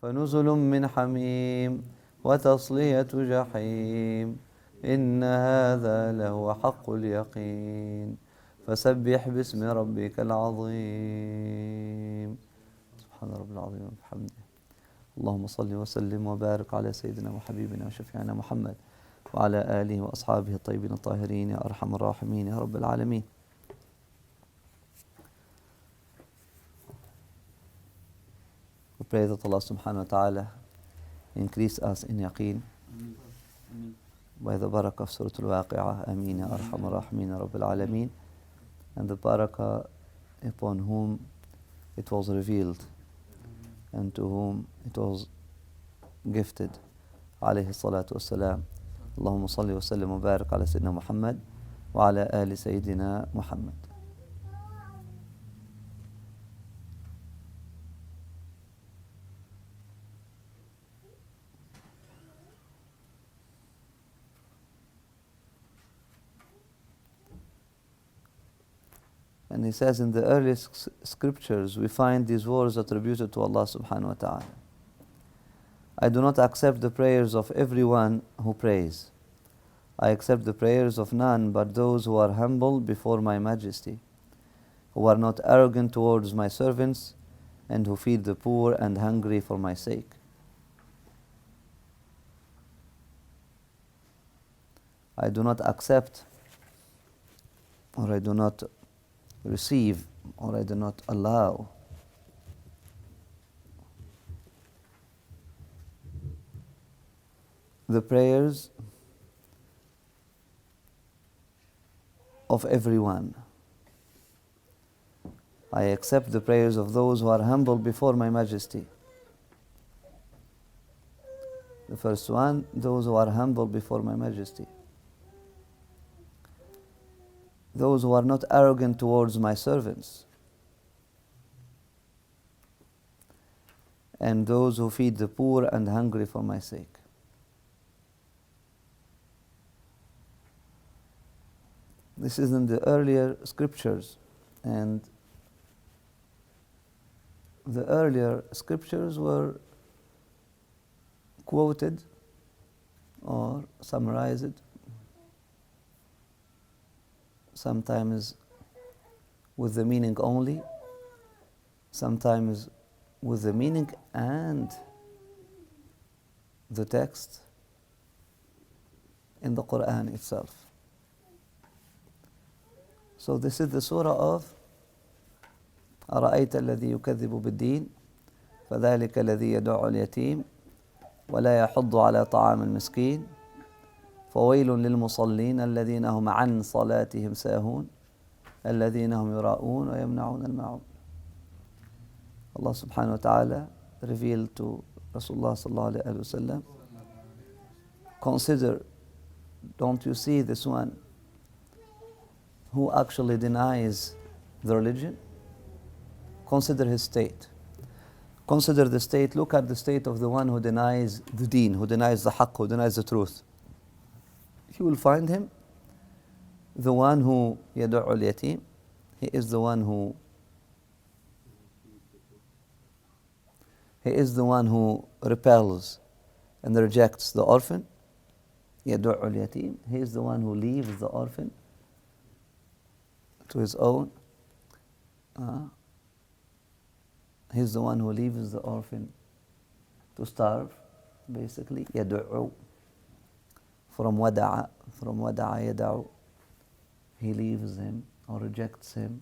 فنزل من حميم وتصلية جحيم إن هذا لهو حق اليقين فسبح باسم ربك العظيم. سبحان رب العظيم وبحمده. اللهم صل وسلم وبارك على سيدنا وحبيبنا وشفيعنا محمد وعلى آله وأصحابه الطيبين الطاهرين يا أرحم الراحمين يا رب العالمين. We pray that Allah subhanahu wa ta'ala increase us in yaqeen by the barakah of Surah Al-Waqi'ah. Ameen ya Arham Ar-Rahmin ya Rabbil Alameen. And the barakah upon whom it was revealed and to whom it was gifted. Alayhi salatu wassalam. Allahumma salli wa sallim wa barik ala Sayyidina Muhammad wa ala ali Sayyidina Muhammad. And he says in the earliest scriptures we find these words attributed to Allah subhanahu wa ta'ala. I do not accept the prayers of everyone who prays. I accept the prayers of none but those who are humble before my majesty, who are not arrogant towards my servants, and who feed the poor and hungry for my sake. I do not accept, or I do not receive, or I do not allow the prayers of everyone. I accept the prayers of those who are humble before my majesty. The first one, those who are humble before my majesty. Those who are not arrogant towards my servants. And those who feed the poor and hungry for my sake. This is in the earlier scriptures, and the earlier scriptures were quoted or summarized sometimes with the meaning only, sometimes with the meaning and the text in the Quran itself. So this is the surah of أرأيت الذي يكذب بالدين فذلك الذي يدع اليتيم ولا يحض على طعام المسكين فويل للمصلين الذين هم عن صلاتهم ساهون الذين هم يراءون ويمنعون الماعون. Allah subhanahu wa ta'ala revealed to Rasulullah sallallahu alayhi wa sallam, consider, don't you see this one who actually denies the religion? Consider his state. Consider the state, look at the state of the one who denies the deen, who denies the haqq, who denies the truth. You will find him, the one who يدع اليتيم, he is the one who repels and rejects the orphan. يدع اليتيم, he is the one who leaves the orphan to his own. He's the one who leaves the orphan to starve, basically. يدع, from wada'a يدع, he leaves him or rejects him,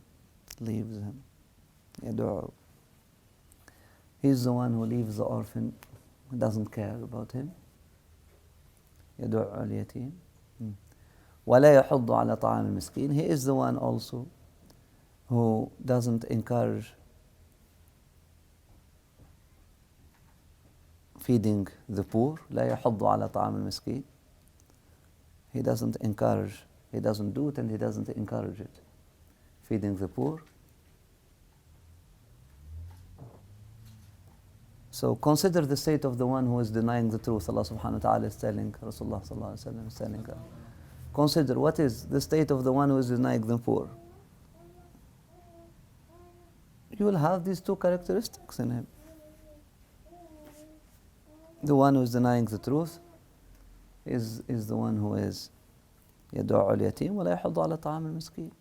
leaves him. يدع. He's the one who leaves the orphan, who doesn't care about him. يدع اليتيم. ولا يحض على طعام المسكين. He is the one also who doesn't encourage feeding the poor. لا يحض على طعام المسكين. He doesn't encourage, he doesn't do it and he doesn't encourage it. Feeding the poor. So consider the state of the one who is denying the truth. Allah subhanahu wa ta'ala is telling Rasulullah sallallahu alayhi wa sallam, is telling her. Consider what is the state of the one who is denying the poor. You will have these two characteristics in him. The one who is denying the truth is the one who is يدع اليتيم ولا يحض على طعام المسكين.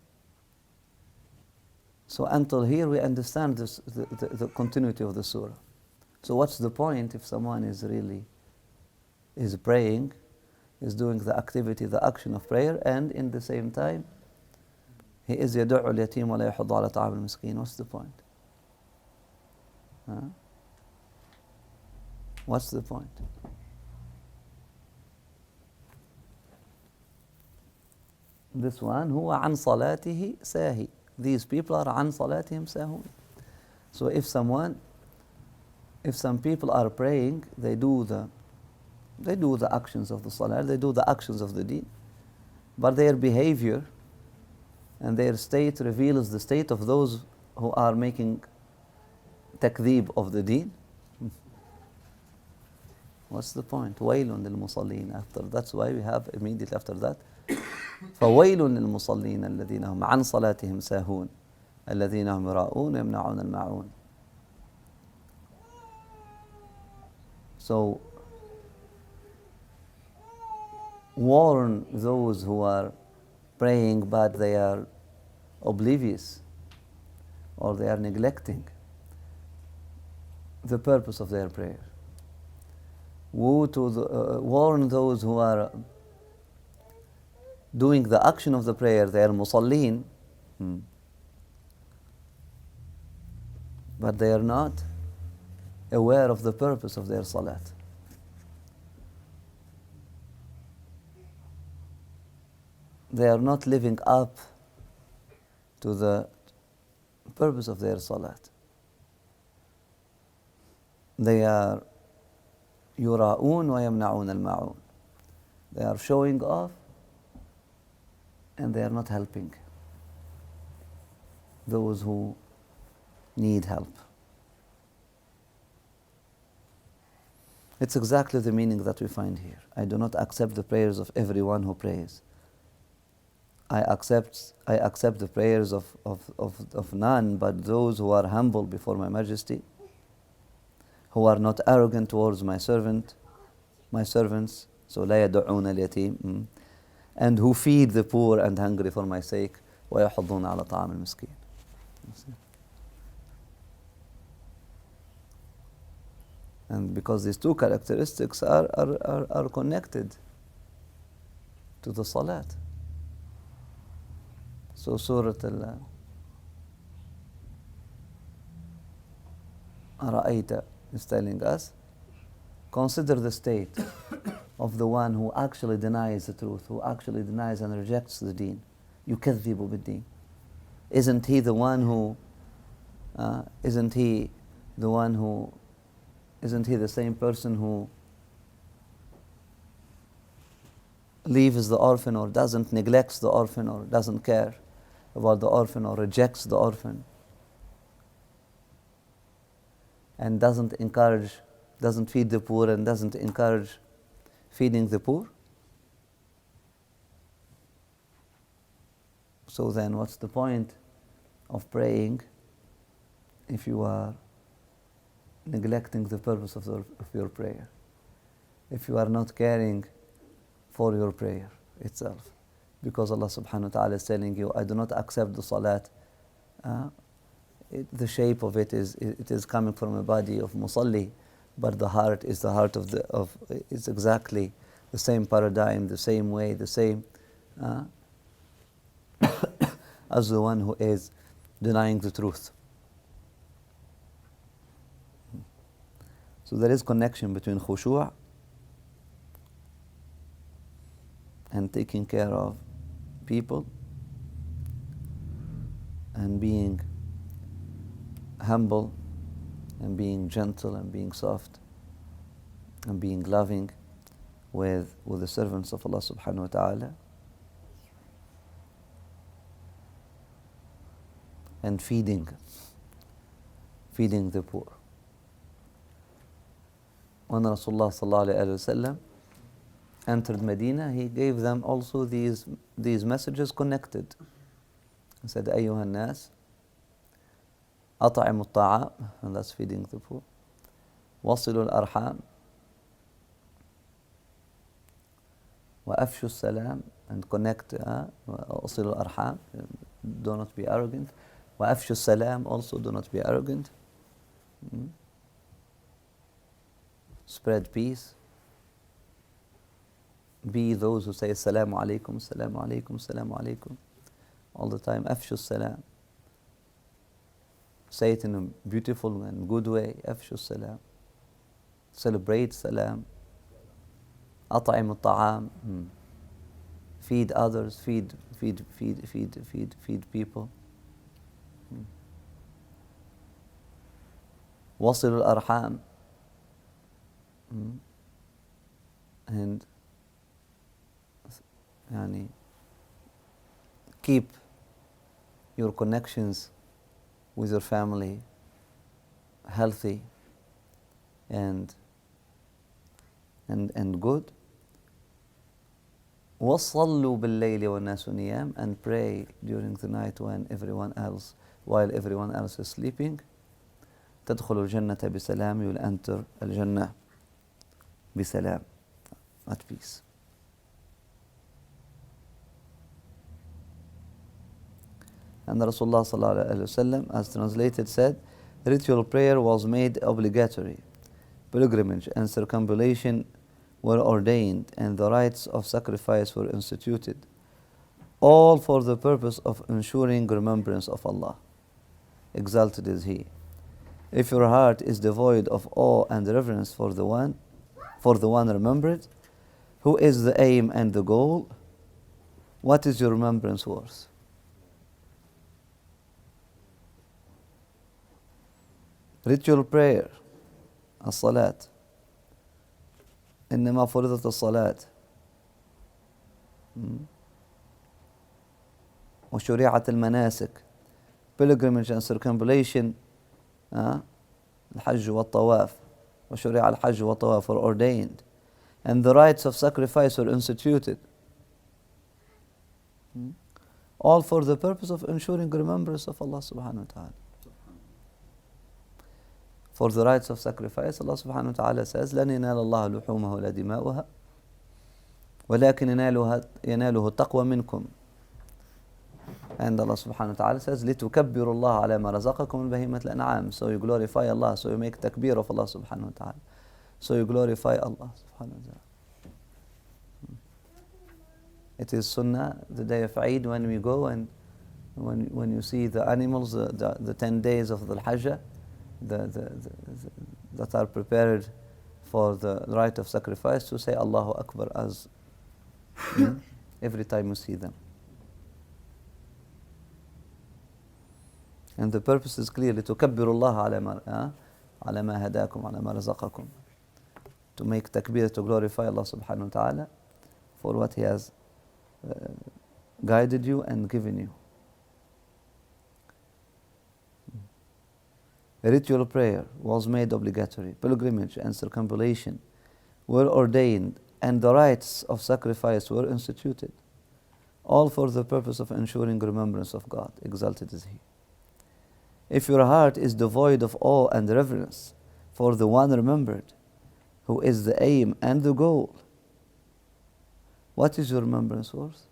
So until here we understand this, the continuity of the surah. So what's the point if someone is really praying, is doing the activity, the action of prayer, and in the same time he is يدع اليتيم ولا يحض على طعام المسكين? What's the point? Huh? What's the point? This one هو عن صلاته ساهي. These people are عن صلاتهم ساهون. So if some people are praying, they do the actions of the salah, they do the actions of the deen, but their behavior and their state reveals the state of those who are making takdhib of the deen. What's the point? وَيْلٌ لِلْمُصَلِّينَ. After that's why we have immediately after that فَوَيْلٌ لِلْمُصَلِّينَ الَّذِينَ هُمْ عَنْ صَلَاتِهِمْ سَاهُونَ الَّذِينَ هُمْ يُرَاءُونَ وَيَمْنَعُونَ الْمَاعُونَ. So warn those who are praying but they are oblivious or they are neglecting the purpose of their prayer. Warn those who are doing the action of the prayer, they are musallin, but they are not aware of the purpose of their salat. They are not living up to the purpose of their salat. They are يراؤون ويمنعون الماعون. They are showing off and they are not helping those who need help. It's exactly the meaning that we find here. I do not accept the prayers of everyone who prays. I accept the prayers of none but those who are humble before my majesty, who are not arrogant towards my servants, so لا يدعون اليتيم, and who feed the poor and hungry for my sake, ويحضون على طعام المسكين. And because these two characteristics are connected to the salat. So Surah Al-Ra'ayta is telling us, consider the state of the one who actually denies the truth, who actually denies and rejects the deen. يُكَذِّبُ بِالدِّينِ. Isn't he the same person who leaves the orphan or neglects the orphan or doesn't care about the orphan or rejects the orphan and doesn't feed the poor and doesn't encourage feeding the poor? So then what's the point of praying if you are neglecting the purpose of your prayer, if you are not caring for your prayer itself? Because Allah subhanahu wa ta'ala is telling you, I do not accept the salat. The shape of it is coming from a body of musalli, but the heart is it's exactly the same paradigm, the same way, the same as the one who is denying the truth. So there is connection between khushu' and taking care of people and being humble and being gentle and being soft and being loving with the servants of Allah subhanahu wa ta'ala, and feeding the poor. When Rasulullah sallallahu alayhi wa sallam entered Medina, he gave them also these messages connected. He said, أيها الناس أطعموا الطعام, and that's feeding the poor. وصلوا الأرحام, وأفشوا السلام, and connect, أصلوا الأرحام, do not be arrogant. وأفشوا السلام, also do not be arrogant. Spread peace. Be those who say Assalamu alaikum, Assalamu alaikum, Assalamu alaikum all the time. أفشوا السلام. Say it in a beautiful and good way. أفشوا السلام. Celebrate salam. أطعموا الطعام. Feed others, feed people. وصلوا الأرحام. And keep your connections with your family healthy and good. وصلوا بالليل والناس نيام, and pray during the night while everyone else is sleeping. تدخل الجنة بسلام, you will enter الجنة بسلام, at peace. And Rasulullah sallallahu alaihi wasallam, as translated, said, ritual prayer was made obligatory. Pilgrimage and circumambulation were ordained, and the rites of sacrifice were instituted, all for the purpose of ensuring remembrance of Allah. Exalted is He. If your heart is devoid of awe and reverence for the one remembered, who is the aim and the goal, what is your remembrance worth? Ritual prayer, الصلاة. إنما فرضت الصلاة وشريعة المناسك, pilgrimage and circumambulation, الحج والطواف, وشريعة الحج والطواف were ordained, and the rites of sacrifice were instituted, all for the purpose of ensuring remembrance of Allah subhanahu wa ta'ala. For the rites of sacrifice, Allah subhanahu wa ta'ala says, لَنْ يَنَالَ اللَّهَ لُحُومَهَا وَلَا دِمَاؤُهَا وَلَكِنْ يَنَالُهُ التَّقْوَى مِنْكُمْ. And Allah subhanahu wa ta'ala says, لِتُكَبِّرُوا اللَّهَ عَلَى مَا رَزَقَكُمْ مِنْ بَهِيمَةِ الْأَنْعَامِ. So you glorify Allah, so you make takbir of Allah subhanahu wa ta'ala. So you glorify Allah subhanahu wa ta'ala. It is sunnah, the day of Eid, when we go and when you see the animals, the 10 days of the Hajj, that are prepared for the rite of sacrifice, to say Allahu Akbar as every time you see them. And the purpose is clear: لِتُكَبِّرُوا اللَّهَ عَلَى مَا هَدَاكُمْ عَلَى مَا رَزَقَكُمْ. To make takbir, to glorify Allah subhanahu wa ta'ala for what He has guided you and given you. Ritual prayer was made obligatory. Pilgrimage and circumambulation were ordained, and the rites of sacrifice were instituted, all for the purpose of ensuring remembrance of God. Exalted is He. If your heart is devoid of awe and reverence for the one remembered, who is the aim and the goal, what is your remembrance worth?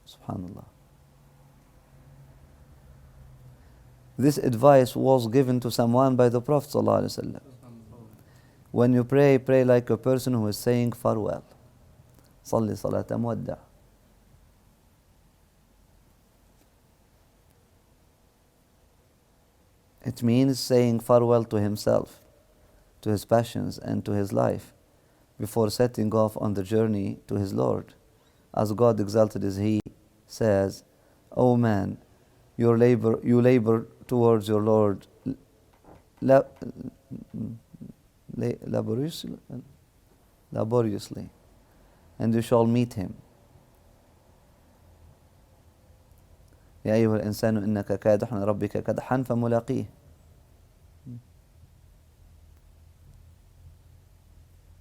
Subhanallah. This advice was given to someone by the Prophet ﷺ. When you pray, pray like a person who is saying farewell. صلي صلاة مودع. It means saying farewell to himself, to his passions and to his life, before setting off on the journey to his Lord. As God, exalted is He, says, O man, you labor towards your Lord laboriously, and you shall meet Him. يا أيها الإنسان إنك كادح لربك كدحا فملاقيه.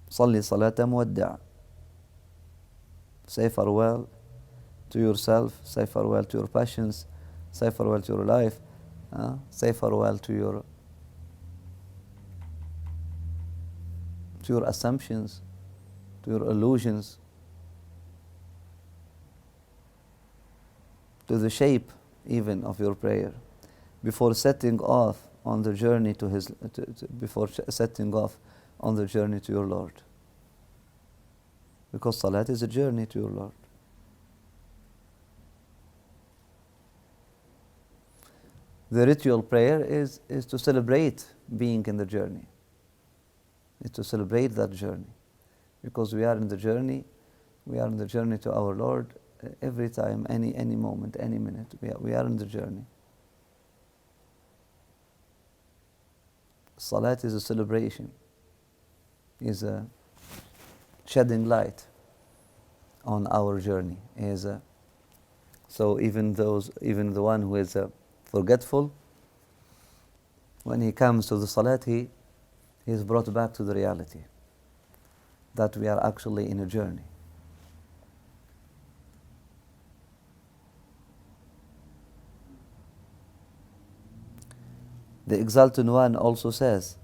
صلي صلاة مودع. Say farewell to yourself, say farewell to your passions, say farewell to your life, say farewell to your assumptions, to your illusions, to the shape even of your prayer, before setting off on the journey to setting off on the journey to your Lord. Because salat is a journey to your Lord. The ritual prayer is to celebrate being in the journey. It's to celebrate that journey. Because we are in the journey to our Lord every time, any moment, any minute. We are in the journey. Salat is a celebration, is a shedding light on our journey. So even the one who is forgetful, when he comes to the salat, he is brought back to the reality that we are actually in a journey. The Exalted One also says,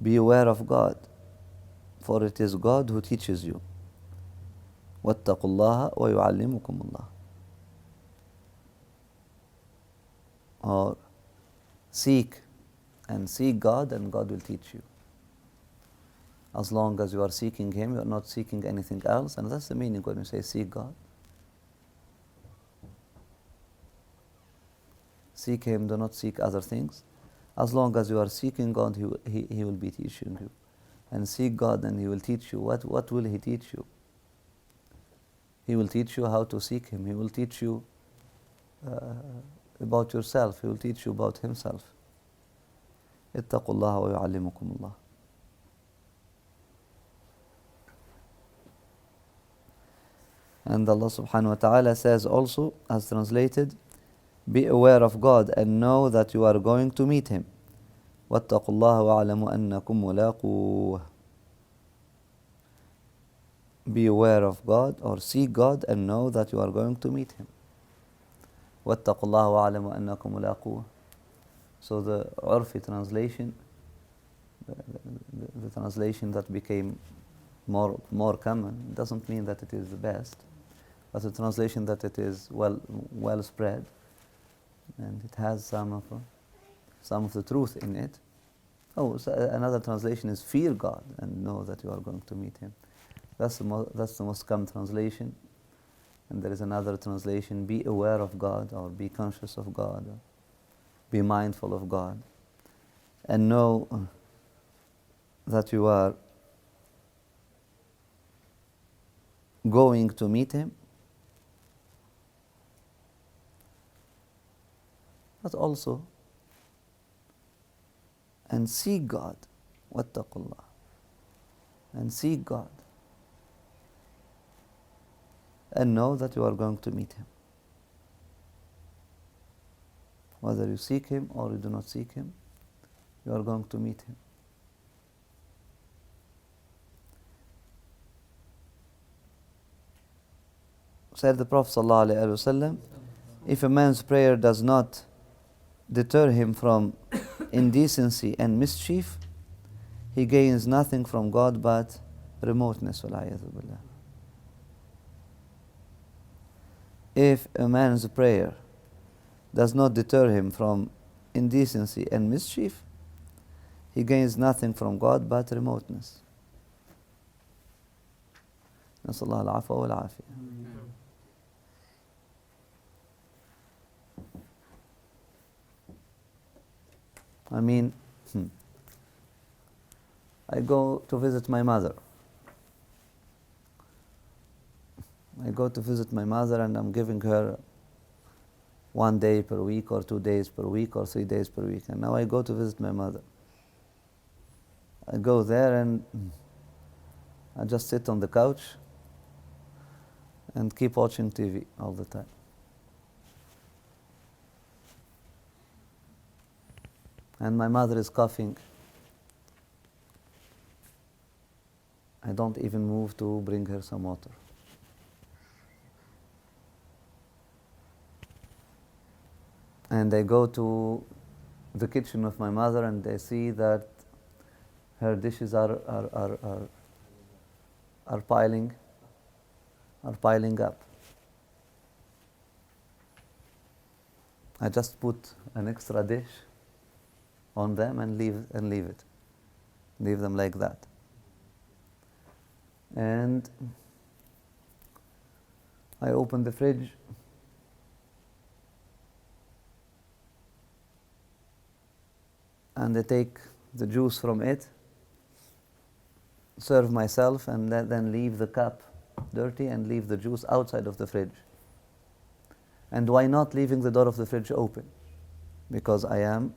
be aware of God, for it is God who teaches you. وَاتَّقُوا اللَّهَ وَيُعَلِّمُكُمُ اللَّهُ. Or seek God, and God will teach you. As long as you are seeking Him, you are not seeking anything else, and that's the meaning when you say seek God. Seek Him, do not seek other things. As long as you are seeking God, He will be teaching you. And seek God and He will teach you. What will He teach you? He will teach you how to seek Him. He will teach you about yourself. He will teach you about Himself. اتقوا الله ويعلمكم الله. And Allah subhanahu wa ta'ala says also, as translated, be aware of God and know that you are going to meet Him. وَاتَّقُوا اللَّهَ وَاعْلَمُوا أَنَّكُمْ مُلَاقُوهُ. Be aware of God, or seek God and know that you are going to meet Him. وَاتَّقُوا اللَّهَ وَاعْلَمُوا أَنَّكُمْ مُلَاقُوهُ. So the Urfi translation, the translation that became more common, doesn't mean that it is the best, but the translation that it is well spread, and it has some of the truth in it. So another translation is fear God and know that you are going to meet Him. That's the most common translation. And there is another translation, be aware of God, or be conscious of God, or be mindful of God, and know that you are going to meet Him. But also, and seek God, wattaqullah, and seek God, and know that you are going to meet Him. Whether you seek Him or you do not seek Him, you are going to meet Him. Said the Prophet ﷺ, if a man's prayer does not deter him from indecency and mischief, he gains nothing from God but remoteness. If a man's prayer does not deter him from indecency and mischief, he gains nothing from God but remoteness. نسأل الله العفو والعافية. I mean, I go to visit my mother. And I'm giving her 1 day per week, or 2 days per week, or 3 days per week. And now I go to visit my mother. I go there and I just sit on the couch and keep watching TV all the time. And my mother is coughing. I don't even move to bring her some water. And I go to the kitchen of my mother and I see that her dishes are are piling up. I just put an extra dish on them and leave it. Leave them like that. And I open the fridge and I take the juice from it, serve myself, and then leave the cup dirty and leave the juice outside of the fridge. And why not leaving the door of the fridge open? Because I am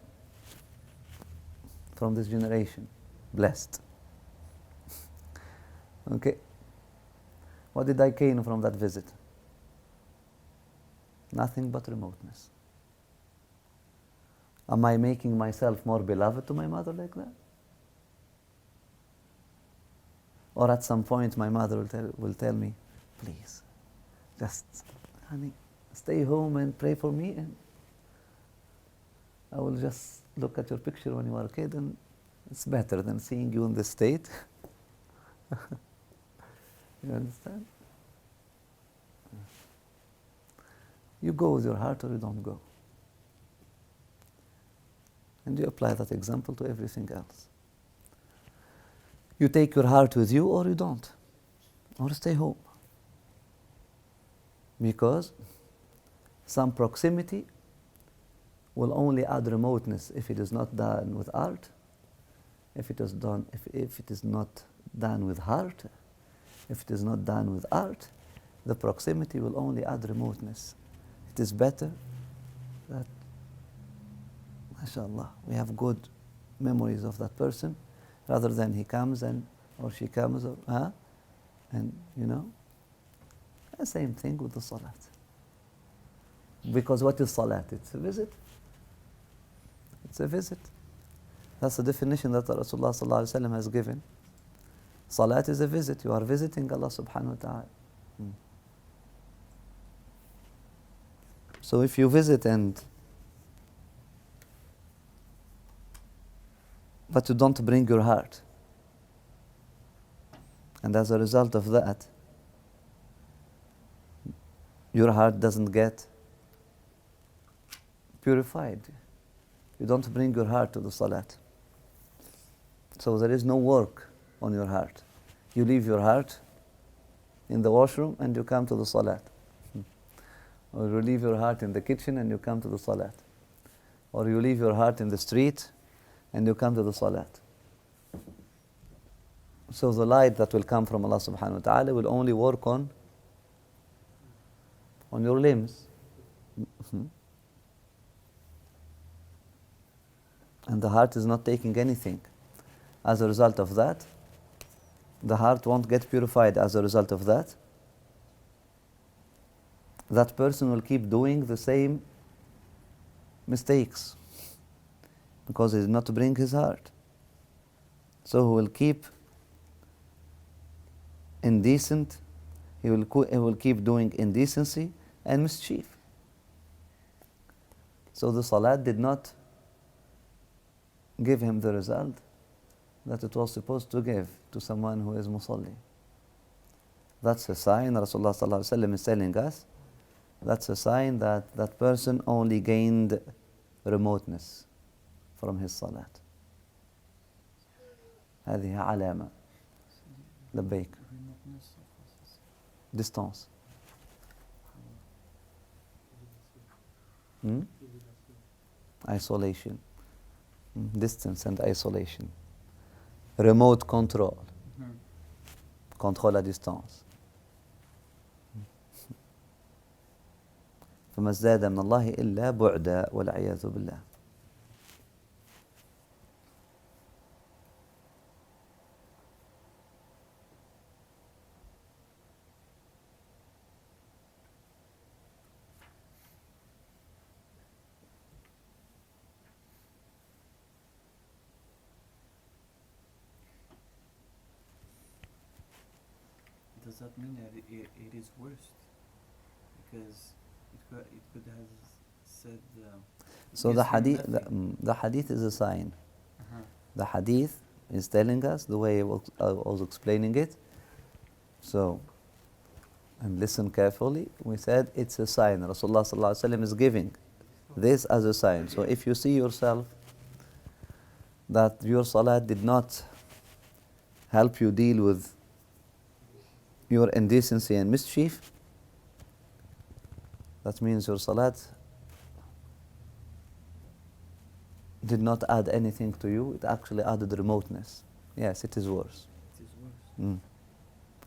from this generation, blessed. Okay. What did I gain from that visit? Nothing but remoteness. Am I making myself more beloved to my mother like that? Or at some point my mother will tell me, please, just, honey, stay home and pray for me, and I will just look at your picture when you were a kid, and it's better than seeing you in this state. You understand? You go with your heart or you don't go. And you apply that example to everything else. You take your heart with you or you don't, or stay home. Because some proximity will only add remoteness if it is not done with art, if it is not done with heart, if it is not done with art, the proximity will only add remoteness. It is better that, mashallah, we have good memories of that person, rather than he comes or she comes, and the same thing with the salat. Because what is salat? It's a visit. It's a visit. That's the definition that Rasulullah sallallahu alaihi wasallam has given. Salat is a visit. You are visiting Allah subhanahu wa ta'ala. So if you visit but you don't bring your heart, and as a result of that, your heart doesn't get purified. You don't bring your heart to the salat. So there is no work on your heart. You leave your heart in the washroom and you come to the salat. Or you leave your heart in the kitchen and you come to the salat. Or you leave your heart in the street and you come to the salat. So the light that will come from Allah subhanahu wa ta'ala will only work on your limbs. And the heart is not taking anything. As a result of that, the heart won't get purified. As a result of that, that person will keep doing the same mistakes because he did not bring his heart. So he will keep indecent, he will keep doing indecency and mischief. So the salat did not give him the result that it was supposed to give to someone who is musalli. That's a sign, Rasulullah sallallahu alaihi wasallam is telling us, that's a sign that that person only gained remoteness from his salat. هذه علامة. لبيك. Distance. Isolation. Distance and isolation. Remote control. Contrôle à distance. فما ازداد من الله إلا بعدا والعياذ بالله. Does that mean that it is worse? Because it could have said. So the hadith is a sign. The hadith is telling us the way I was explaining it. So, and listen carefully, we said it's a sign. Rasulullah sallallahu alaihi wasallam is giving this as a sign. So if you see yourself that your salat did not help you deal with your indecency and mischief, that means your salat did not add anything to you, it actually added remoteness. Yes, it is worse. It is worse.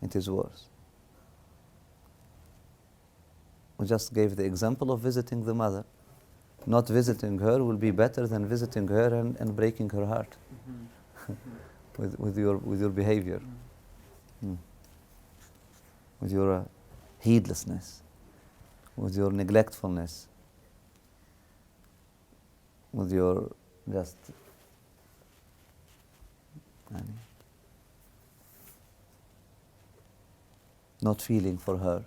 It is worse. We just gave the example of visiting the mother. Not visiting her will be better than visiting her and breaking her heart with your behavior, with your heedlessness, with your neglectfulness, with your just not feeling for her.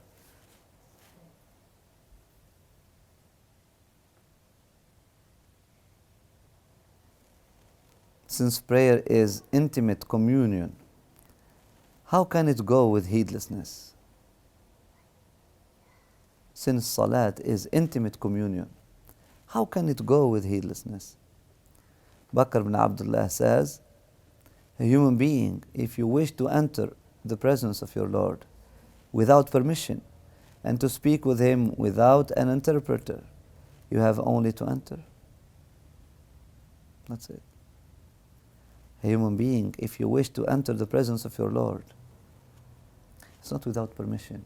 Since prayer is intimate communion, how can it go with heedlessness? Since salat is intimate communion, how can it go with heedlessness? Bakr ibn Abdullah says, a human being, if you wish to enter the presence of your Lord without permission and to speak with Him without an interpreter, you have only to enter. That's it. A human being, if you wish to enter the presence of your Lord, it's not without permission.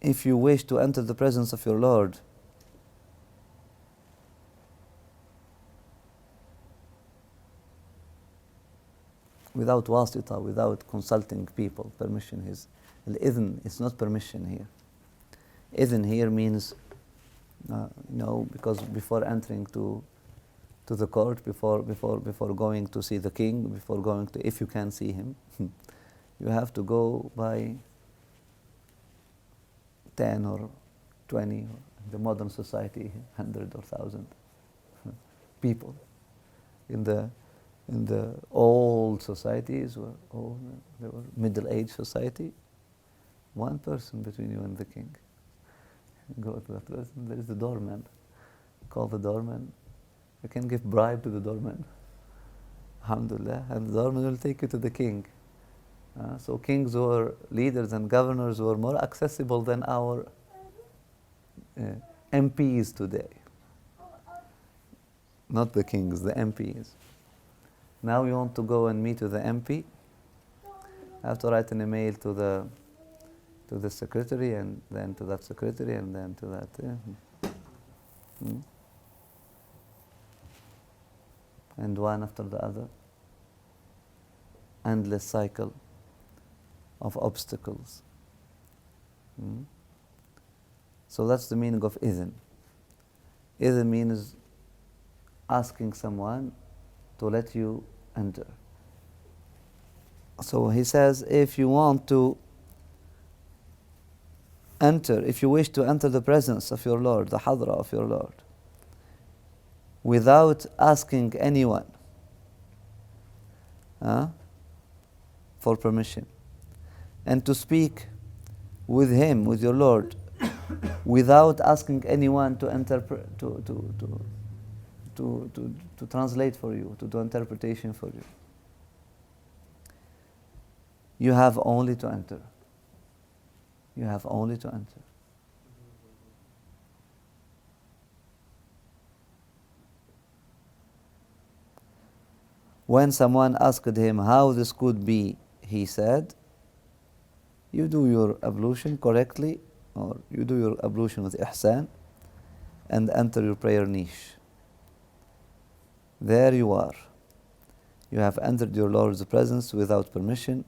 If you wish to enter the presence of your Lord, without wasita, without consulting people, permission is al-idhn. It's not permission here. Idhn here means, because before entering to the court, before going to see the king, before going to, if you can see him, you have to go by 10 or 20, or in the modern society, 100 or 1,000 people. In the old societies, they were middle-aged society, one person between you and the king. Go to that person, there is the doorman. Call the doorman. You can give bribe to the doorman. Alhamdulillah. And the doorman will take you to the king. So kings or leaders and governors were more accessible than our MPs today. Not the kings, the MPs. Now you want to go and meet with the MP, I have to write an email to the secretary, and then to that secretary, and then to that. And one after the other. Endless cycle of obstacles. So that's the meaning of idhn. Idhn means asking someone to let you enter. So he says, if you want to enter, if you wish to enter the presence of your Lord, the hadra of your Lord, without asking anyone for permission, and to speak with Him, with your Lord, without asking anyone to to translate for you, to do interpretation for you, you have only to enter. You have only to enter. When someone asked him how this could be, he said, you do your ablution correctly, or you do your ablution with ihsan, and enter your prayer niche. There you are. You have entered your Lord's presence without permission,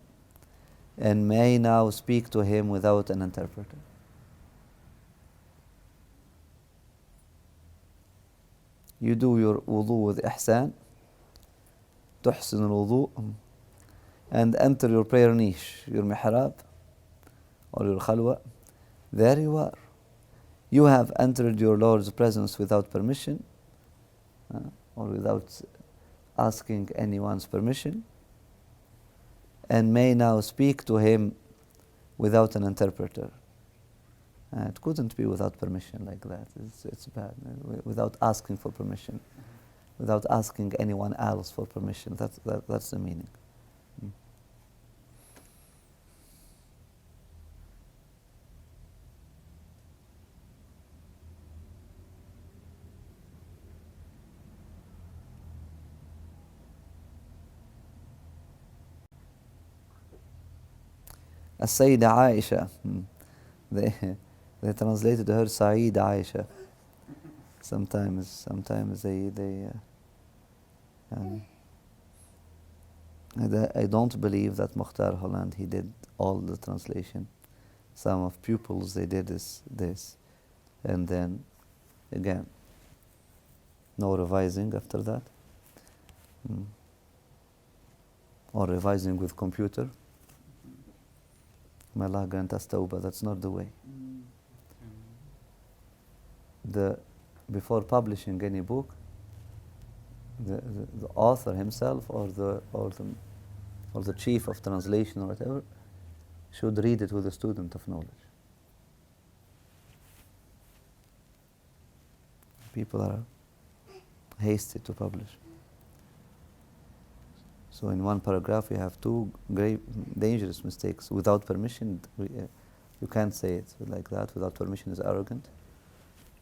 and may now speak to Him without an interpreter. You do your wudu with ihsan, tuhsin al-wudu, and enter your prayer niche, your mihrab, or your khalwa. There you are. You have entered your Lord's presence without permission, or without asking anyone's permission, and may now speak to him without an interpreter. It couldn't be without permission like that. It's bad. Without asking for permission, without asking anyone else for permission. That's the meaning. As-Sayyida Aisha. They translated her Sayyida Aisha. Sometimes I don't believe that Muhtar Holland, he did all the translation. Some of pupils, they did this. And then, again, no revising after that. Or revising with computer. May Allah grant us tawbah, that's not the way. Before publishing any book, the author himself or the chief of translation or whatever should read it with a student of knowledge. People are hasty to publish. So in one paragraph you have two grave, dangerous mistakes. Without permission, you can't say it like that. Without permission is arrogant.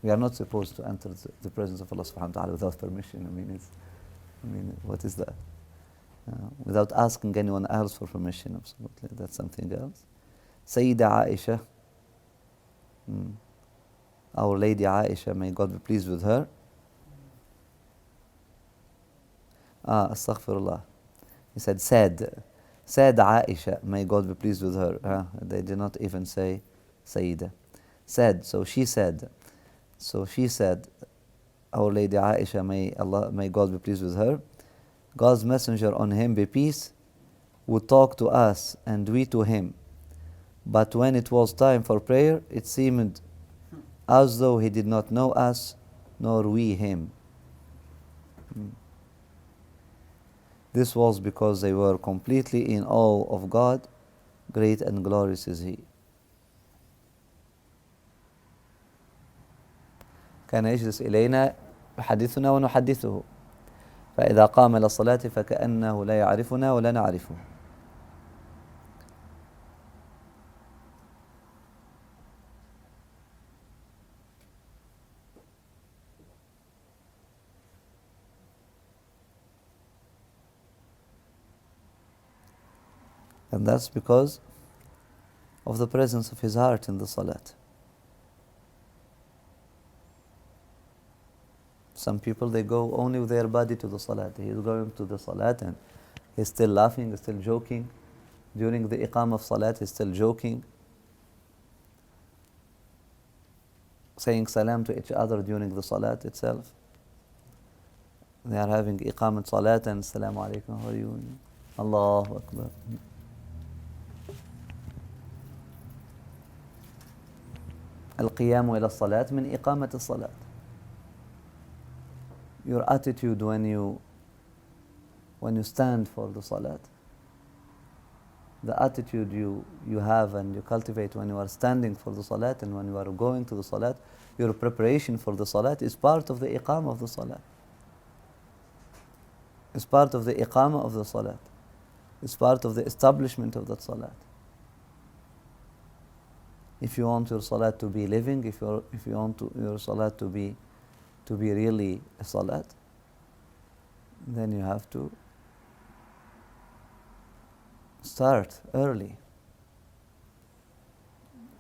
We are not supposed to enter the presence of Allah subhanahu wa ta'ala without permission. I mean, what is that? Without asking anyone else for permission, absolutely. That's something else. Sayyida Aisha, Our Lady Aisha, may God be pleased with her. Astaghfirullah. He said, said Aisha, may God be pleased with her. They did not even say Sayyida. Said, so she said, Our Lady Aisha, may God be pleased with her, God's Messenger, on him be peace, would talk to us and we to him. But when it was time for prayer, it seemed as though he did not know us, nor we him. This was because they were completely in awe of God. Great and glorious is He. كان يجلس إلينا يحدثنا ونحدثه فإذا قام إلى الصلاة فكأنه لا يعرفنا ولا نعرفه. And that's because of the presence of his heart in the salat. Some people, they go only with their body to the salat. He is going to the salat and he's still laughing, he's still joking. During the iqam of salat, he's still joking. Saying salam to each other during the salat itself. They are having iqamat salat and assalamu alaikum, how are you? Allahu Akbar. القيام إلى الصلاة من إقامة الصلاة. Your attitude when you stand for the salat, the attitude you have and you cultivate when you are standing for the salat and when you are going to the salat, your preparation for the salat is part of the iqamah of the salat. It's part of the iqamah of the salat. It's part of the establishment of that salat. If you want your salat to be living, if you want your salat to be really a salat, then you have to start early.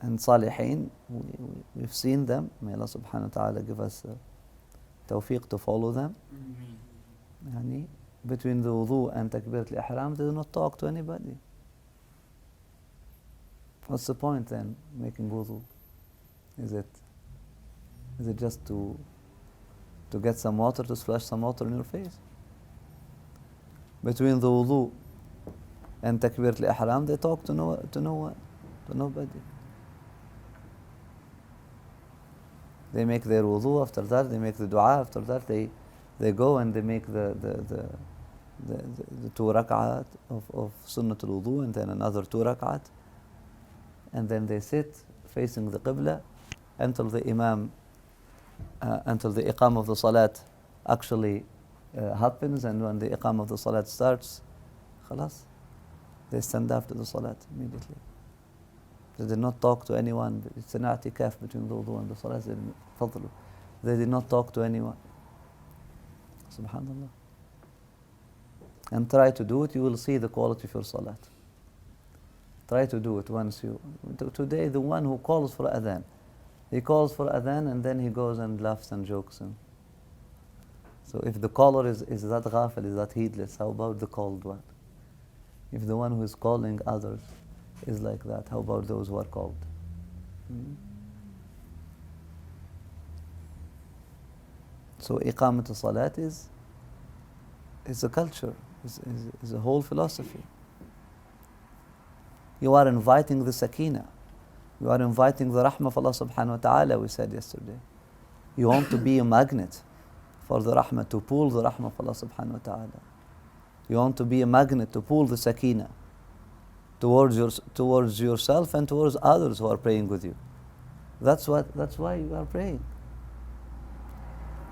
And Salihin, we've seen them. May Allah subhanahu wa ta'ala give us tawfiq to follow them. Yani, between the wudu and takbirat al-ihram, they do not talk to anybody. What's the point then, making wudu? Is it just to get some water, to splash some water in your face? Between the wudu and takbirat al-ihram, they talk to nobody. They make their wudu, after that they make the dua, after that they go and they make the the 2 rak'at of Sunnatul Wudu, and then another 2 rak'at, and then they sit facing the Qibla until the Imam, until the Iqam of the Salat actually happens, and when the Iqam of the Salat starts, khalas, they stand after the Salat immediately. They did not talk to anyone. It's an i'tikaf between the wudu and the Salat. They did not talk to anyone. Subhanallah. And try to do it, you will see the quality of your Salat. Try to do it once you... Today, the one who calls for adhan, he calls for adhan and then he goes and laughs and jokes. So if the caller is that ghafil, is that heedless, how about the called one? If the one who is calling others is like that, how about those who are called? So iqamat al-salat is a culture, is a whole philosophy. You are inviting the sakina. You are inviting the rahmah of Allah subhanahu wa ta'ala, we said yesterday. You want to be a magnet for the rahmah, to pull the rahmah of Allah subhanahu wa ta'ala. You want to be a magnet to pull the sakina towards yourself and towards others who are praying with you. That's why you are praying.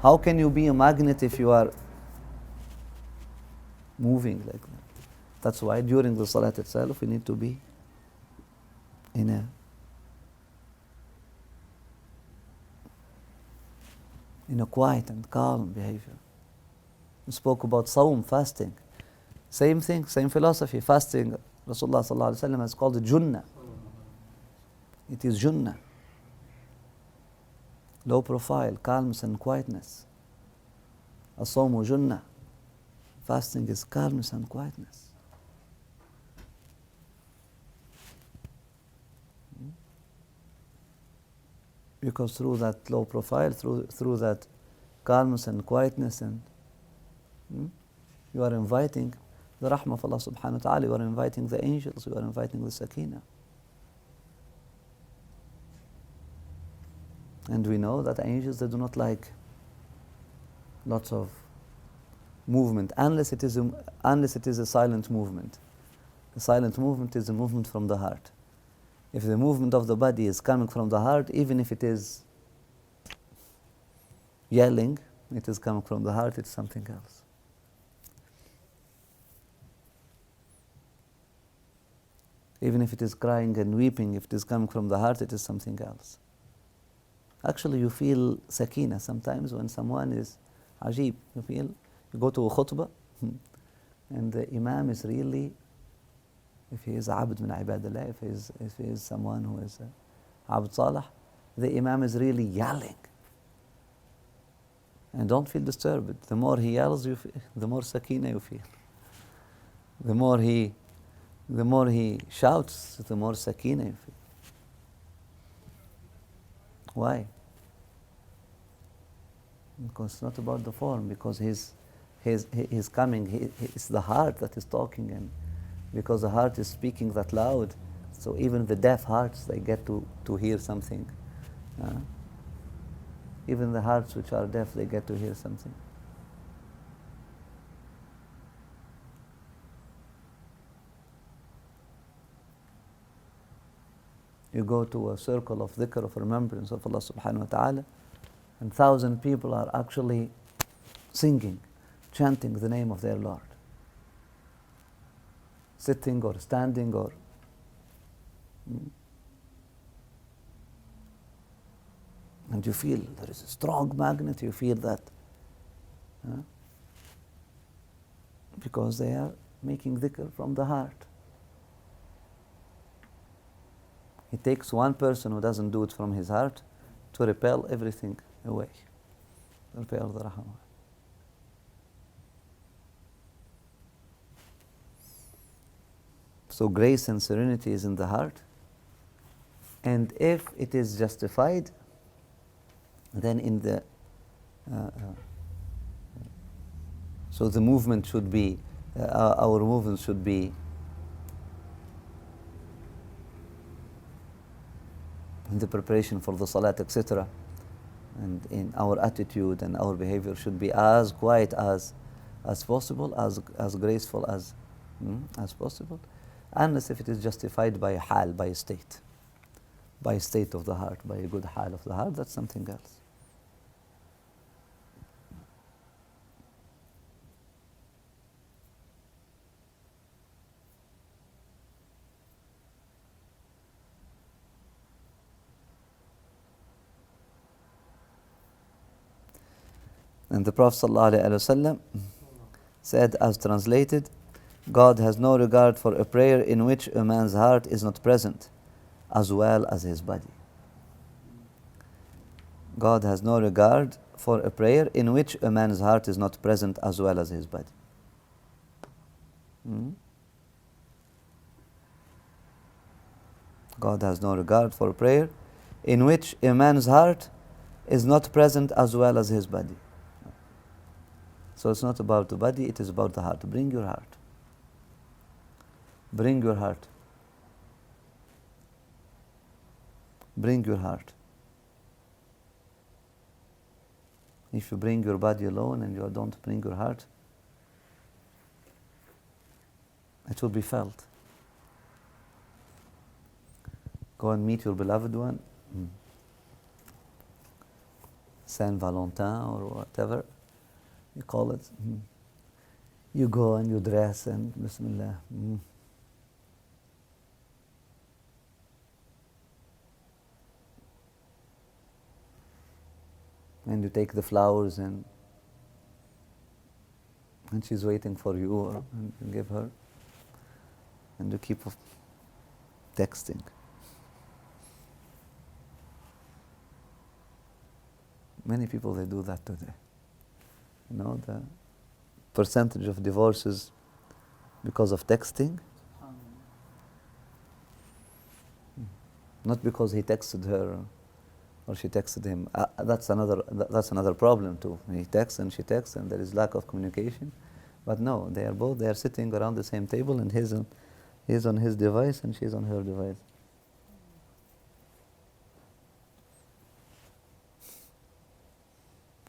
How can you be a magnet if you are moving like that? That's why during the salat itself we need to be in a quiet and calm behavior. We spoke about sawm, fasting. Same thing, same philosophy. Fasting, Rasulullah sallallahu alaihi wasallam has called it junnah. It is junnah. Low profile, calmness and quietness. As-sawmu junnah. Fasting is calmness and quietness. Because through that low profile, through that calmness and quietness, and you are inviting the rahmah of Allah subhanahu wa ta'ala, you are inviting the angels, you are inviting the sakina. And we know that angels, they do not like lots of movement, unless it is a silent movement. A silent movement is a movement from the heart. If the movement of the body is coming from the heart, even if it is yelling, it is coming from the heart, it's something else. Even if it is crying and weeping, if it is coming from the heart, it is something else. Actually, you feel sakina sometimes when someone is ajib. You go to a khutbah, and the imam is really, if he is abd min ibadallah, if he is someone who is abd salih, the imam is really yelling. And don't feel disturbed. The more he yells, the more sakina you feel. The more he shouts, the more sakina you feel. Why? Because it's not about the form, because he's coming, it's the heart that is talking, and because the heart is speaking that loud, so even the deaf hearts, they get to hear something. Even the hearts which are deaf, they get to hear something. You go to a circle of dhikr, of remembrance of Allah subhanahu wa ta'ala, and 1,000 people are actually singing, chanting the name of their Lord. Sitting or standing or... And you feel there is a strong magnet, you feel that. Because they are making dhikr from the heart. It takes one person who doesn't do it from his heart to repel everything away. Repel the rahmah. So grace and serenity is in the heart. And if it is justified, then in the... so the movement should be, our movement should be in the preparation for the salat, etc. And in our attitude and our behavior should be as quiet as as possible, as graceful as possible, unless if it is justified by a hal, by a state of the heart, by a good hal of the heart, that's something else. And the Prophet ﷺ said, as translated, God has no regard for a prayer in which a man's heart is not present, as well as his body. God has no regard for a prayer in which a man's heart is not present, as well as his body. God has no regard for a prayer in which a man's heart is not present, as well as his body. So it's not about the body, it is about the heart. Bring your heart. Bring your heart. Bring your heart. If you bring your body alone and you don't bring your heart, it will be felt. Go and meet your beloved one, Saint Valentin or whatever you call it. You go and you dress and Bismillah. And you take the flowers and she's waiting for you, and you give her, and you keep texting. Many people, they do that today. You know, the percentage of divorces because of texting, not because he texted her or she texted him. That's another problem too. He texts and she texts and there is lack of communication. But no, they are sitting around the same table, and he's on his device and she's on her device.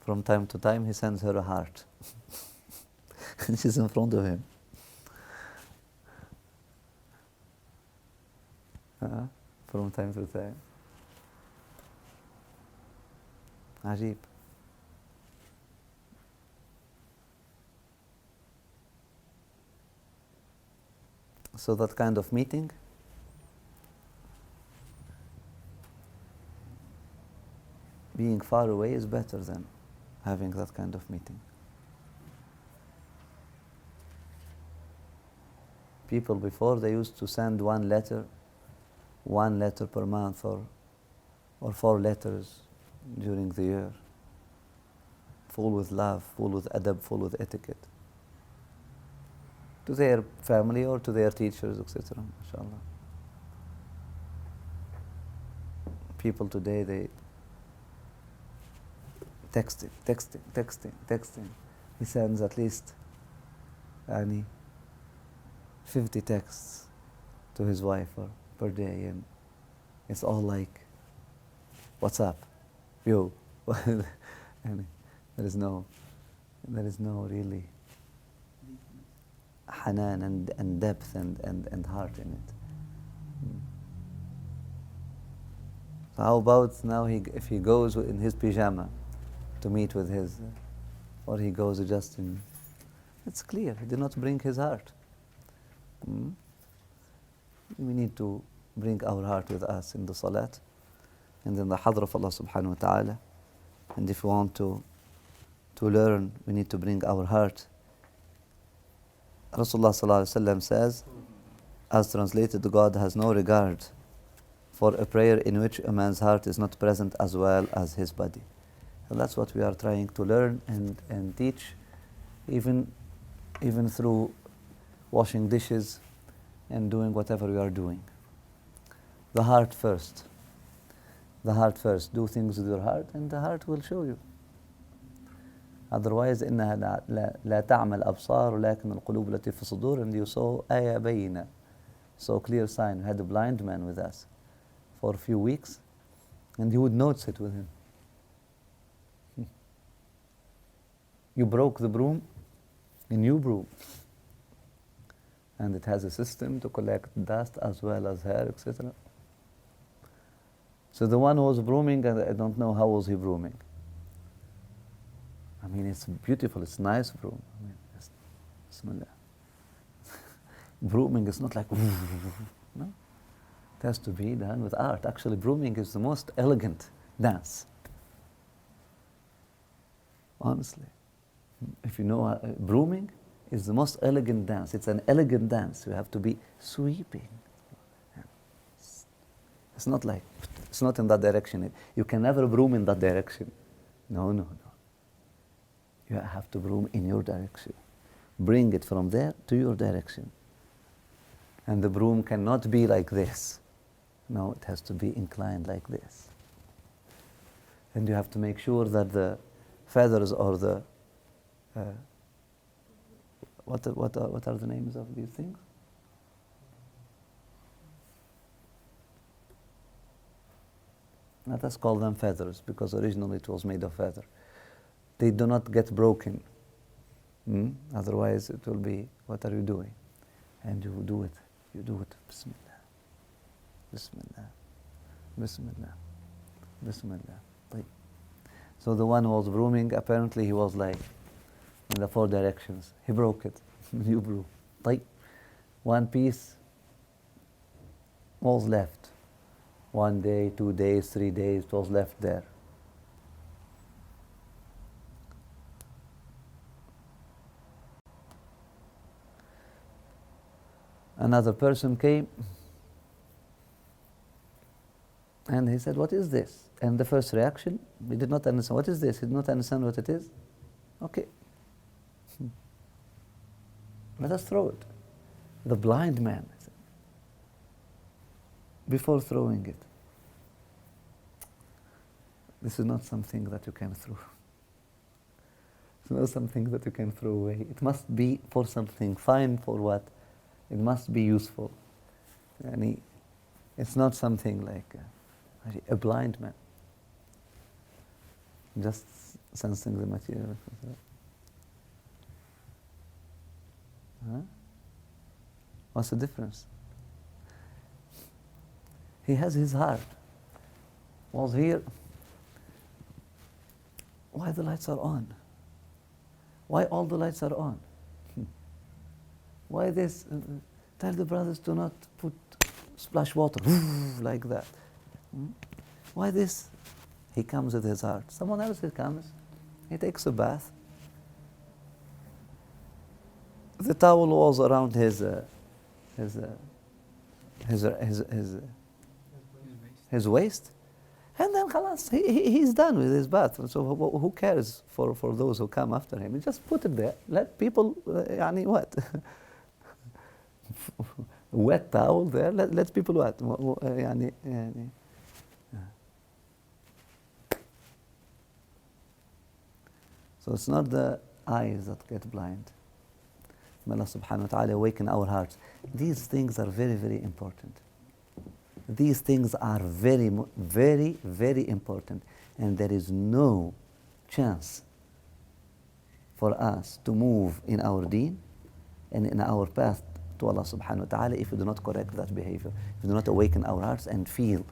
From time to time, he sends her a heart. And she's in front of him. From time to time. Ajib. So that kind of meeting, being far away is better than having that kind of meeting. People before, they used to send one letter per month, or 4 letters during the year, full with love, full with adab, full with etiquette, to their family or to their teachers, etc. Inshallah. People today, they texting. He sends at least 50 texts to his wife per day, and it's all like, "What's up? Yo." And there is no really hanan and depth and heart in it. So how about now if he goes in his pyjama to meet with his, or he goes just in, it's clear he did not bring his heart. We need to bring our heart with us in the salat and in the hadra of Allah subhanahu wa ta'ala. And if we want to learn, we need to bring our heart. Rasulullah sallallahu alaihi wasallam says, as translated, God has no regard for a prayer in which a man's heart is not present, as well as his body. And that's what we are trying to learn and teach, even through washing dishes and doing whatever we are doing. The heart first. The heart first. Do things with your heart, and the heart will show you. Otherwise, إنها لا تعمى الأبصار ولكن القلوب التي في الصدور. And you saw آية بينة, so clear sign. We had a blind man with us for a few weeks, and you would notice it with him. You broke the broom, a new broom. And it has a system to collect dust as well as hair, etc. So the one who was brooming, I don't know how was he brooming. I mean, it's beautiful, it's nice broom. I mean, Bismillah. Brooming is not like, no. It has to be done with art. Actually, brooming is the most elegant dance. Honestly. If you know, brooming is the most elegant dance. It's an elegant dance. You have to be sweeping. It's not like, it's not in that direction. You can never broom in that direction. No, no, no. You have to broom in your direction. Bring it from there to your direction. And the broom cannot be like this. No, it has to be inclined like this. And you have to make sure that the feathers or the what are the names of these things? Let us call them feathers, because originally it was made of feather. They do not get broken. Otherwise it will be, what are you doing? And you do it. You do it. Bismillah. Bismillah. Bismillah. Bismillah. طيب. So the one who was brooming, apparently he was like in the 4 directions. He broke it. You broke. طيب. One piece was left. 1 day, 2 days, 3 days, it was left there. Another person came and he said, what is this? And the first reaction, we did not understand. What is this? He did not understand what it is. Okay. Let us throw it. The blind man, before throwing it, this is not something that you can throw. It's not something that you can throw away. It must be for something fine. For what? It must be useful. And it's not something like a blind man, just sensing the material. Huh? What's the difference? He has his heart. Was here. Why the lights are on? Why all the lights are on? Why this? Tell the brothers to not put splash water like that. Why this? He comes with his heart. Someone else comes. He takes a bath. The towel was around his waist, and then khalas, he's done with his bath. So who cares for those who come after him? He just put it there. Let people, what? Wet towel there. Let people what? So it's not the eyes that get blind. May Allah subhanahu wa ta'ala awaken our hearts. These things are very, very important. These things are very, very, very important. And there is no chance for us to move in our deen and in our path to Allah subhanahu wa ta'ala if we do not correct that behavior, if we do not awaken our hearts and feel.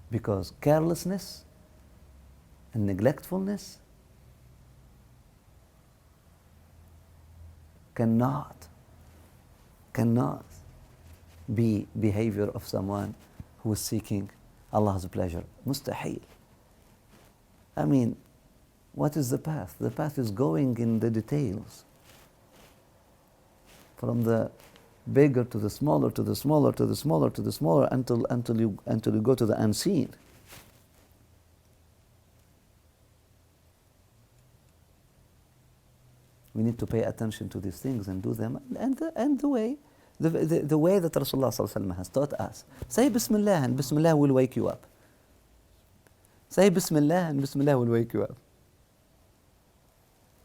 Because carelessness and neglectfulness cannot be behavior of someone who is seeking Allah's pleasure. Mustahil. I mean, what is the path? The path is going in the details. From the bigger to the smaller, to the smaller, to the smaller, to the smaller, until you go to the unseen. We need to pay attention to these things and do them, and the way that Rasulullah sallallahu alaihi wasallam has taught us. Say Bismillah, and Bismillah will wake you up. Say Bismillah, and Bismillah will wake you up.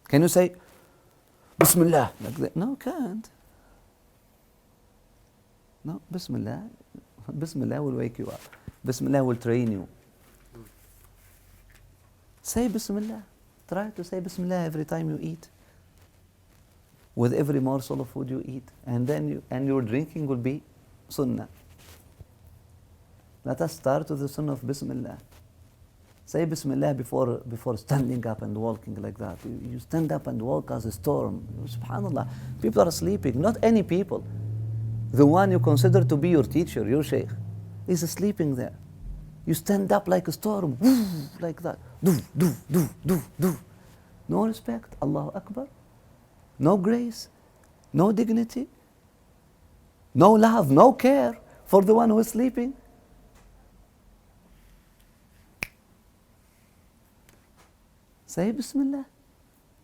Can you say Bismillah like that? No, can't. No, Bismillah. Bismillah will wake you up. Bismillah will train you. Say Bismillah. Try to say Bismillah every time you eat. with every morsel of food you eat. And then your drinking will be sunnah. Let us start with the sunnah of Bismillah. Say Bismillah before standing up and walking like that. You stand up and walk as a storm. SubhanAllah. People are sleeping. Not any people. The one you consider to be your teacher, your Shaykh, is sleeping there. You stand up like a storm. Like that. Do. No respect. Allahu Akbar. No grace. No dignity. No love. No care for the one who is sleeping. Say Bismillah.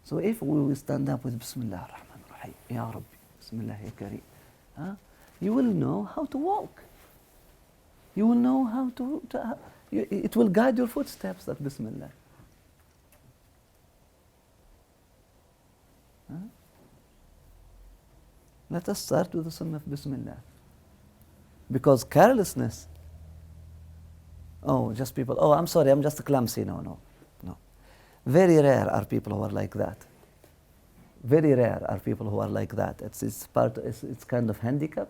So if we will stand up with Bismillah ar-Rahman ar-Rahim, Ya Rabbi, Bismillah ya Kareem, you will know how to walk. You will know how it will guide your footsteps, that Bismillah. Let us start with the sunnah of Bismillah. Because carelessness, just people, I'm sorry, I'm just clumsy. No. Very rare are people who are like that. Very rare are people who are like that. It's kind of handicap,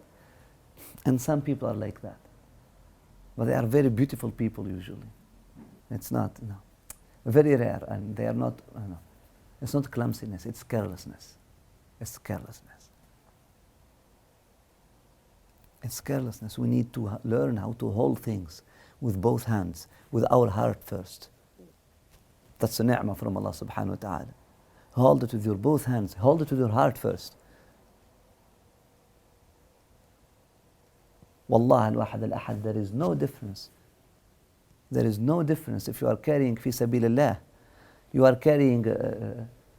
and some people are like that. But they are very beautiful people usually. It's not, very rare, and they are not, it's not clumsiness, it's carelessness. It's carelessness. It's carelessness. We need to learn how to hold things with both hands, with our heart first. That's a ni'mah from Allah subhanahu wa ta'ala. Hold it with your both hands. Hold it with your heart first. Wallah al-wahad al-ahad, there is no difference. There is no difference if you are carrying fi sabilillah, you are carrying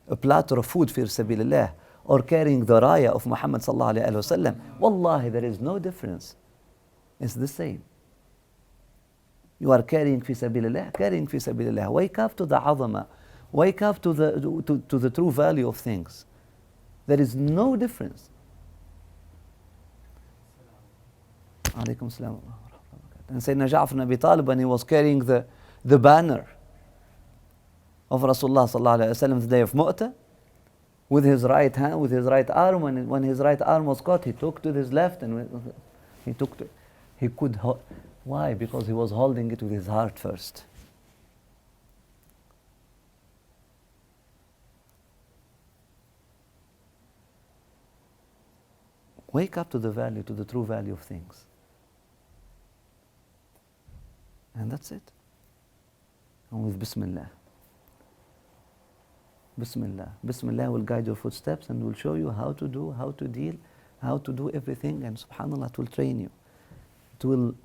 a platter of food fi sabilillah, or carrying the raya of Muhammad sallallahu alayhi wa sallam. Wallahi, there is no difference. It's the same. You are carrying fi sabilillah. Wake up to the azama. Wake up to the true value of things. There is no difference. Alaykum salam. And Sayyidina Ja'far ibn Abi Talib, when he was carrying the banner of Rasulullah sallallahu alayhi wa sallam the day of Mu'tah, with his right hand, with his right arm, and when his right arm was caught, he took to his left, and he could. Why? Because he was holding it with his heart first. Wake up to the true value of things. And that's it. And with Bismillah. Bismillah. Bismillah will guide your footsteps and will show you how to do, how to deal, how to do everything, and subhanAllah, it will train you. It will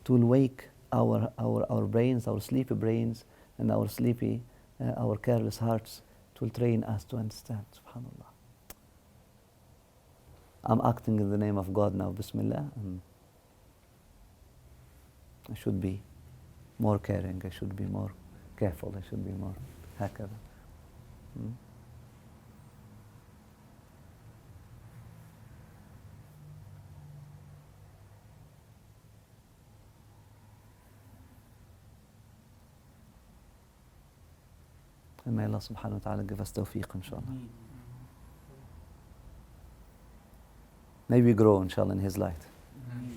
wake our brains, our sleepy brains, and our careless hearts. It will train us to understand, subhanAllah. I'm acting in the name of God now, Bismillah, and I should be more caring, I should be more careful, I should be more hakada. And may Allah subhanahu wa ta'ala give us tawfiq, inshallah. May we grow, inshallah, in His light.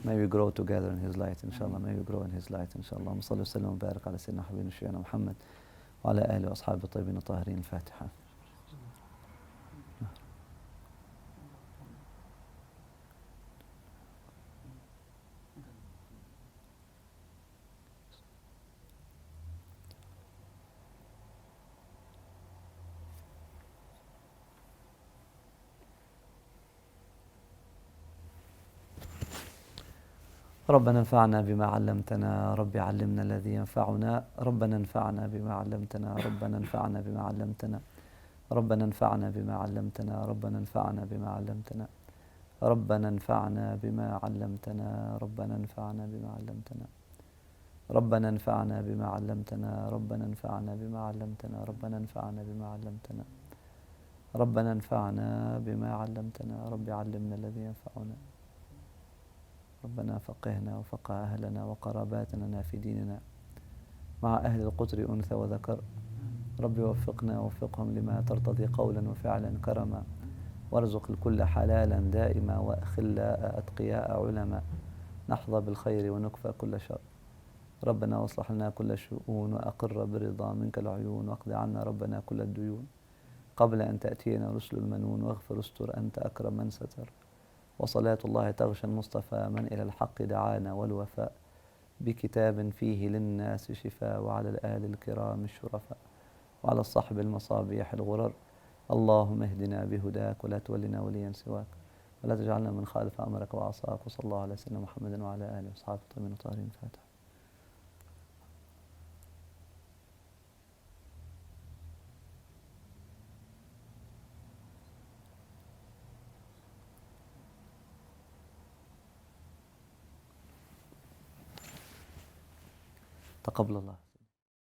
May we grow together in His light, inshallah. May we grow in His light, inshallah. Allahumma salli wa sallam wa barak ala sayyidina habibina shayyina Muhammad wa ala alihi wa ashabihi tayyibin tahirin. Al-Fatiha. ربنا انفعنا بما علمتنا ربي علمنا الذي ينفعنا ربنا انفعنا بما علمتنا ربنا انفعنا بما علمتنا ربنا انفعنا بما علمتنا ربنا انفعنا بما علمتنا ربنا انفعنا بما علمتنا ربنا انفعنا بما علمتنا ربنا انفعنا بما علمتنا ربنا انفعنا بما علمتنا ربنا انفعنا بما علمتنا ربنا انفعنا بما علمتنا ربي علمنا الذي ينفعنا ربنا فقهنا وفقه أهلنا وقراباتنا في ديننا مع أهل القطر أنثى وذكر ربي وفقنا ووفقهم لما ترتضي قولا وفعلا كرما وارزق الكل حلالا دائما وأخلاء أتقياء علماء نحظى بالخير ونكفى كل شر. ربنا واصلح لنا كل شؤون وأقر برضا منك العيون واقض عنا ربنا كل الديون قبل أن تأتينا رسل المنون واغفر استر أنت أكرم من ستر. وصلاة الله تغشى المصطفى من إلى الحق دعانا والوفاء بكتاب فيه للناس شفاء وعلى الآل الكرام الشرفاء وعلى الصحب المصابيح الغرر. اللهم اهدنا بهداك ولا تولنا وليا سواك ولا تجعلنا من خالف أمرك وعصاك. وصلى الله على سيدنا محمد وعلى آله وصحبه الطيبين الطاهرين. الفاتحة. تقبل الله.